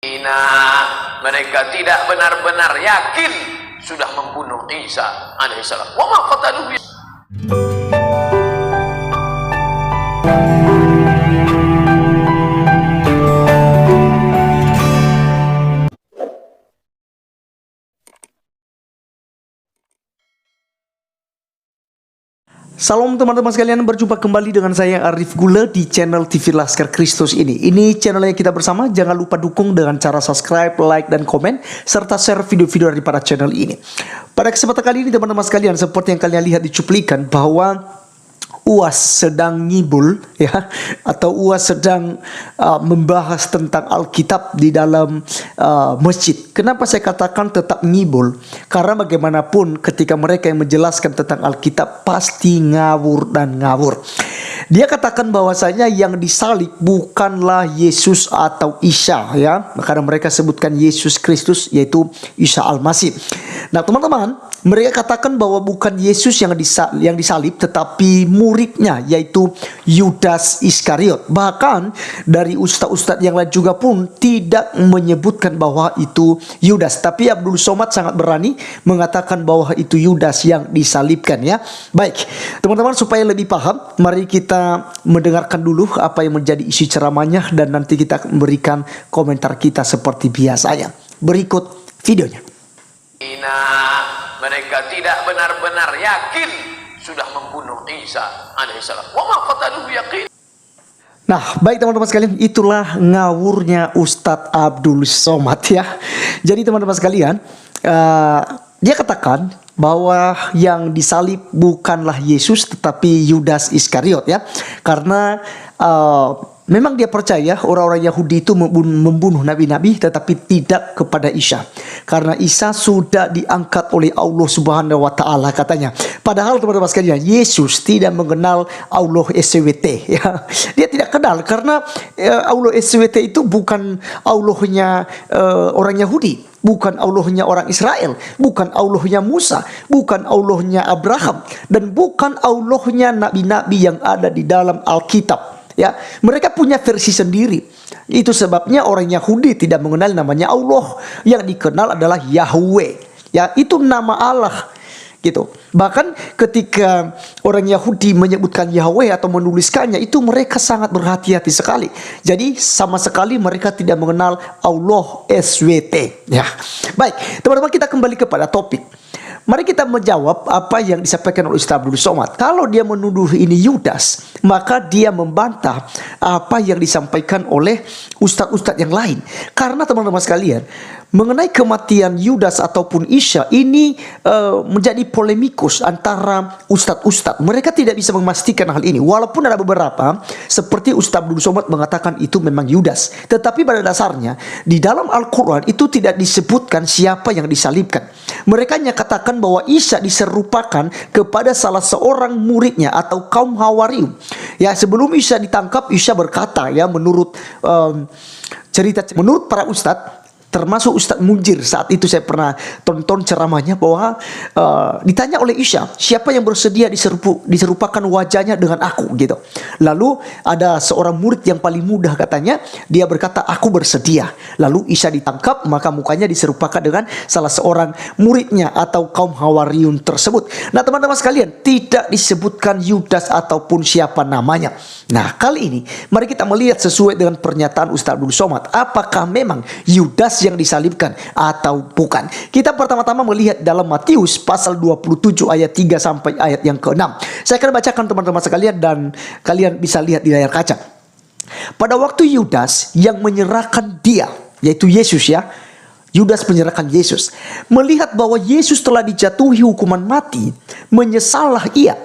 Mereka tidak benar-benar yakin sudah membunuh Isa alaihissalam. Wa ma qataluhu. Salam teman-teman sekalian, berjumpa kembali dengan saya Arif Gula di channel TV Laskar Kristus ini. Ini channelnya kita bersama, jangan lupa dukung dengan cara subscribe, like, dan komen, serta share video-video daripada channel ini. Pada kesempatan kali ini teman-teman sekalian, seperti yang kalian lihat di cuplikan bahwa UAS sedang ngibul ya, atau UAS sedang membahas tentang Alkitab di dalam masjid. Kenapa saya katakan tetap ngibul? Karena bagaimanapun ketika mereka yang menjelaskan tentang Alkitab pasti ngawur dan ngawur. Dia katakan bahwasanya yang disalib bukanlah Yesus atau Isa ya. Karena mereka sebutkan Yesus Kristus, yaitu Isa Al-Masih. Nah teman-teman, mereka katakan bahwa bukan Yesus yang disalib tetapi muridnya, yaitu Yudas Iskariot. Bahkan dari ustadz-ustadz yang lain juga pun tidak menyebutkan bahwa itu Yudas. Tapi Abdul Somad sangat berani mengatakan bahwa itu Yudas yang disalibkan ya. Baik teman-teman, supaya lebih paham, mari kita mendengarkan dulu apa yang menjadi isi ceramahnya, dan nanti kita memberikan komentar kita seperti biasanya. Berikut videonya. Mereka tidak benar-benar yakin sudah membunuh Isa alaihissalam. Wa ma qataluhu yaqin. Nah, baik teman-teman sekalian, itulah ngawurnya Ustadz Abdul Somad ya. Jadi teman-teman sekalian, dia katakan bahwa yang disalib bukanlah Yesus tetapi Yudas Iskariot ya. Karena memang dia percaya orang-orang Yahudi itu membunuh nabi-nabi tetapi tidak kepada Isa. Karena Isa sudah diangkat oleh Allah Subhanahu wa taala katanya. Padahal teman-teman sekalian, Yesus tidak mengenal Allah SWT ya. Dia tidak kenal karena Allah SWT itu bukan Allahnya orang Yahudi, bukan Allahnya orang Israel, bukan Allahnya Musa, bukan Allahnya Abraham, dan bukan Allahnya nabi-nabi yang ada di dalam Alkitab. Ya, mereka punya versi sendiri. Itu sebabnya orang Yahudi tidak mengenal namanya Allah. Yang dikenal adalah Yahweh. Ya, itu nama Allah. Gitu. Bahkan ketika orang Yahudi menyebutkan Yahweh atau menuliskannya, itu mereka sangat berhati-hati sekali. Jadi sama sekali mereka tidak mengenal Allah SWT. Ya. Baik, teman-teman, kita kembali kepada topik. Mari kita menjawab apa yang disampaikan oleh Ustaz Abdul Somad. Kalau dia menuduh ini Yudas, maka dia membantah apa yang disampaikan oleh ustadz-ustadz yang lain. Karena teman-teman sekalian, mengenai kematian Yudas ataupun Isa ini menjadi polemikus antara ustadz-ustadz. Mereka tidak bisa memastikan hal ini. Walaupun ada beberapa seperti Ustaz Abdul Somad mengatakan itu memang Yudas. Tetapi pada dasarnya di dalam Al-Quran itu tidak disebutkan siapa yang disalibkan. Mereka hanya katakan bahwa Isa diserupakan kepada salah seorang muridnya atau kaum Hawarium. Ya, sebelum Isa ditangkap, Isa berkata ya, menurut menurut para ustadz, termasuk Ustadz Munjir, saat itu saya pernah tonton ceramahnya, bahwa ditanya oleh Isa, siapa yang bersedia diserupakan wajahnya dengan aku gitu. Lalu ada seorang murid yang paling muda katanya, dia berkata aku bersedia. Lalu Isa ditangkap, maka mukanya diserupakan dengan salah seorang muridnya atau kaum Hawariun tersebut. Nah teman-teman sekalian, tidak disebutkan Yudas ataupun siapa namanya. Nah kali ini mari kita melihat sesuai dengan pernyataan Ustaz Abdul Somad, apakah memang Yudas yang disalibkan atau bukan. Kita pertama-tama melihat dalam Matius pasal 27 ayat 3 sampai ayat yang ke-6. Saya akan bacakan teman-teman sekalian dan kalian bisa lihat di layar kaca. Pada waktu Yudas yang menyerahkan dia, yaitu Yesus ya, Yudas menyerahkan Yesus, melihat bahwa Yesus telah dijatuhi hukuman mati, menyesallah ia.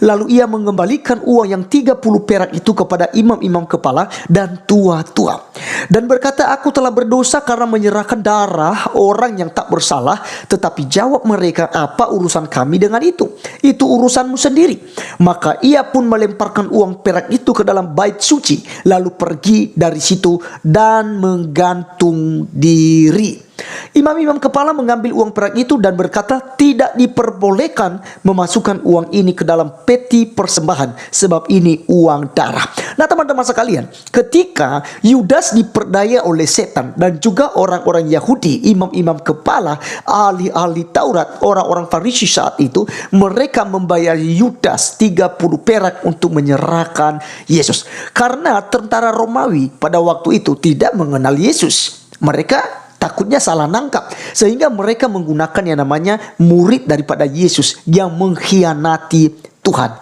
Lalu ia mengembalikan uang yang 30 perak itu kepada imam-imam kepala dan tua-tua, dan berkata, aku telah berdosa karena menyerahkan darah orang yang tak bersalah. Tetapi jawab mereka, apa urusan kami dengan itu? Itu urusanmu sendiri. Maka ia pun melemparkan uang perak itu ke dalam bait suci, lalu pergi dari situ dan menggantung diri. Imam-imam kepala mengambil uang perak itu dan berkata, tidak diperbolehkan memasukkan uang ini ke dalam peti persembahan, sebab ini uang darah. Nah teman-teman sekalian, ketika Yudas diperdaya oleh setan dan juga orang-orang Yahudi, imam-imam kepala, ahli-ahli Taurat, orang-orang Farisi saat itu, mereka membayar Yudas 30 perak untuk menyerahkan Yesus. Karena tentara Romawi pada waktu itu tidak mengenal Yesus. Mereka takutnya salah nangkap, sehingga mereka menggunakan yang namanya murid daripada Yesus yang mengkhianati Tuhan.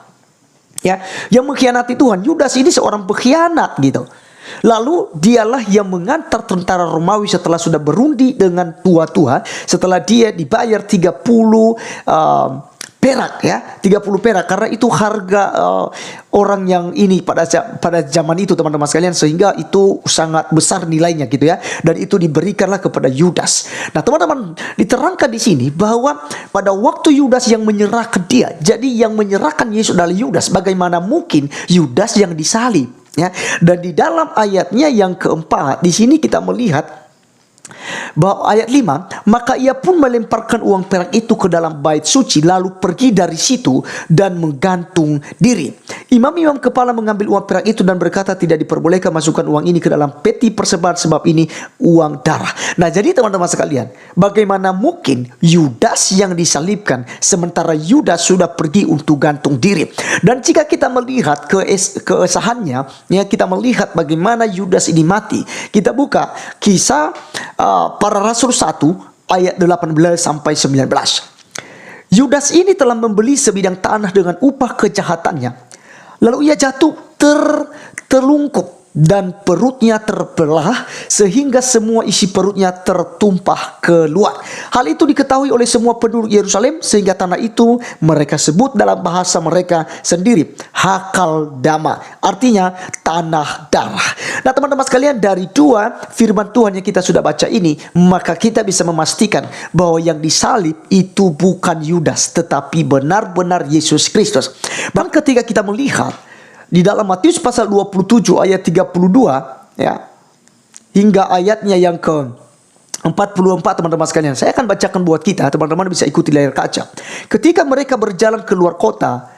Ya, yang mengkhianati Tuhan. Yudas ini seorang pengkhianat gitu. Lalu dialah yang mengantar tentara Romawi setelah sudah berundi dengan tua-tua, setelah dia dibayar 30 perak, ya, 30 perak, karena itu harga orang yang ini pada zaman itu teman-teman sekalian, sehingga itu sangat besar nilainya gitu ya, dan itu diberikanlah kepada Yudas. Nah teman-teman, diterangkan di sini bahwa pada waktu Yudas yang menyerahkan dia, jadi yang menyerahkan Yesus adalah Yudas. Bagaimana mungkin Yudas yang disalib, ya? Dan di dalam ayatnya yang keempat di sini kita melihat bahwa ayat 5, maka ia pun melemparkan uang perak itu ke dalam bait suci, lalu pergi dari situ dan menggantung diri. Imam-imam kepala mengambil uang perak itu dan berkata, tidak diperbolehkan masukkan uang ini ke dalam peti persembahan, sebab ini uang darah. Nah jadi teman-teman sekalian, bagaimana mungkin Yudas yang disalibkan sementara Yudas sudah pergi untuk gantung diri? Dan jika kita melihat keesahannya, ya, kita melihat bagaimana Yudas ini mati. Kita buka kisah Para Rasul 1 ayat 18 sampai 19. Yudas ini telah membeli sebidang tanah dengan upah kejahatannya. Lalu ia jatuh terlungkup dan perutnya terbelah sehingga semua isi perutnya tertumpah keluar. Hal itu diketahui oleh semua penduduk Yerusalem, sehingga tanah itu mereka sebut dalam bahasa mereka sendiri Hakal Dama, artinya tanah darah. Nah teman-teman sekalian, dari dua firman Tuhan yang kita sudah baca ini, maka kita bisa memastikan bahwa yang disalib itu bukan Yudas, tetapi benar-benar Yesus Kristus. Bahkan ketika kita melihat di dalam Matius pasal 27 ayat 32, ya, hingga ayatnya yang ke 44 teman-teman sekalian, saya akan bacakan buat kita, teman-teman bisa ikuti layar kaca. Ketika mereka berjalan keluar kota,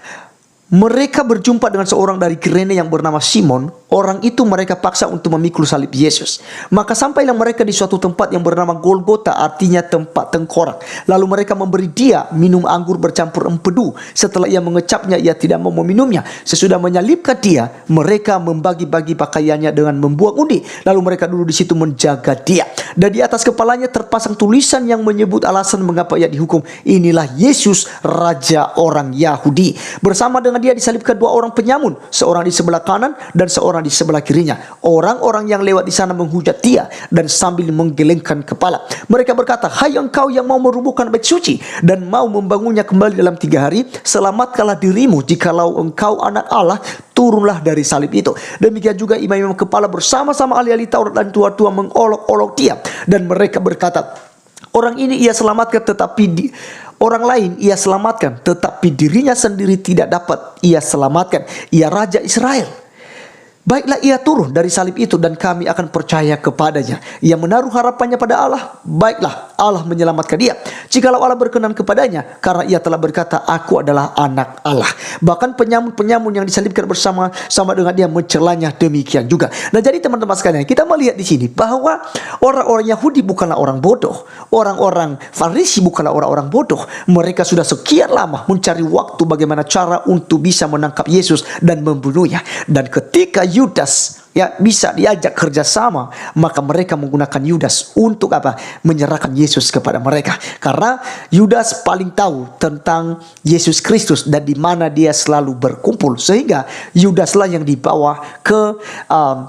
mereka berjumpa dengan seorang dari Kirene yang bernama Simon. Orang itu mereka paksa untuk memikul salib Yesus. Maka sampailah mereka di suatu tempat yang bernama Golgota, artinya tempat tengkorak. Lalu mereka memberi dia minum anggur bercampur empedu. Setelah ia mengecapnya, ia tidak mau meminumnya. Sesudah menyalibkan dia, mereka membagi-bagi pakaiannya dengan membuang undi. Lalu mereka duduk di situ menjaga dia. Dan di atas kepalanya terpasang tulisan yang menyebut alasan mengapa ia dihukum. Inilah Yesus, Raja orang Yahudi. Bersama dengan dia disalibkan dua orang penyamun, seorang di sebelah kanan dan seorang di sebelah kirinya. Orang-orang yang lewat di sana menghujat dia dan sambil menggelengkan kepala. Mereka berkata, hai engkau yang mau merubuhkan bait suci dan mau membangunnya kembali dalam 3 hari, selamatkanlah dirimu. Jikalau engkau anak Allah, turunlah dari salib itu. Demikian juga imam-imam kepala bersama-sama ahli-ahli Taurat dan tua-tua mengolok-olok dia, dan mereka berkata, orang ini ia selamatkan, tetapi orang lain ia selamatkan, tetapi dirinya sendiri tidak dapat ia selamatkan. Ia Raja Israel. Baiklah ia turun dari salib itu dan kami akan percaya kepadanya. Ia menaruh harapannya pada Allah. Baiklah Allah menyelamatkan dia, jikalau Allah berkenan kepadanya, karena ia telah berkata, aku adalah anak Allah. Bahkan penyamun-penyamun yang disalibkan bersama-sama dengan dia mencelanya demikian juga. Nah jadi teman-teman sekalian, kita melihat di sini bahwa orang-orang Yahudi bukanlah orang bodoh. Orang-orang Farisi bukanlah orang-orang bodoh. Mereka sudah sekian lama mencari waktu bagaimana cara untuk bisa menangkap Yesus dan membunuhnya. Dan ketika Yudas bisa diajak kerjasama, maka mereka menggunakan Yudas untuk apa? Menyerahkan Yesus kepada mereka. Karena Yudas paling tahu tentang Yesus Kristus dan di mana dia selalu berkumpul, sehingga Yudaslah yang dibawa ke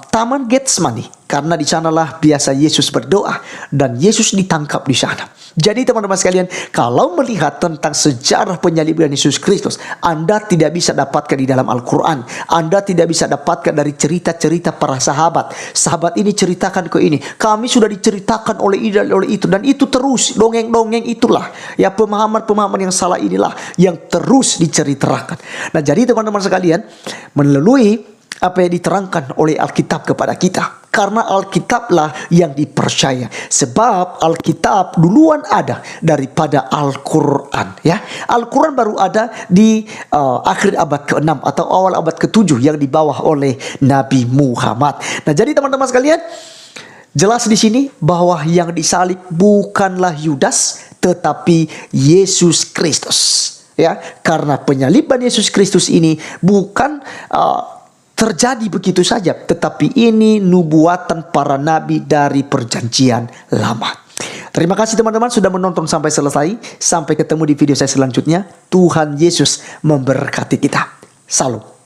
Taman Getsemani, karena di sanalah biasa Yesus berdoa dan Yesus ditangkap di sana. Jadi teman-teman sekalian, kalau melihat tentang sejarah penyaliban Yesus Kristus, Anda tidak bisa dapatkan di dalam Al-Quran. Anda tidak bisa dapatkan dari cerita-cerita para sahabat. Sahabat ini ceritakan ke ini, kami sudah diceritakan oleh ini dan oleh itu, dan itu terus dongeng-dongeng itulah, ya, pemahaman-pemahaman yang salah inilah yang terus diceritakan. Nah jadi teman-teman sekalian, melalui apa yang diterangkan oleh Alkitab kepada kita, Karena Alkitablah yang dipercaya. Sebab Alkitab duluan ada daripada Al-Quran. Ya, Al-Quran baru ada di akhir abad ke-6 atau awal abad ke-7 yang dibawa oleh Nabi Muhammad. Nah, jadi teman-teman sekalian, jelas di sini bahwa yang disalib bukanlah Yudas, tetapi Yesus Kristus. Ya, karena penyaliban Yesus Kristus ini bukan terjadi begitu saja, tetapi ini nubuatan para nabi dari perjanjian lama. Terima kasih teman-teman sudah menonton sampai selesai. Sampai ketemu di video saya selanjutnya. Tuhan Yesus memberkati kita. Salam.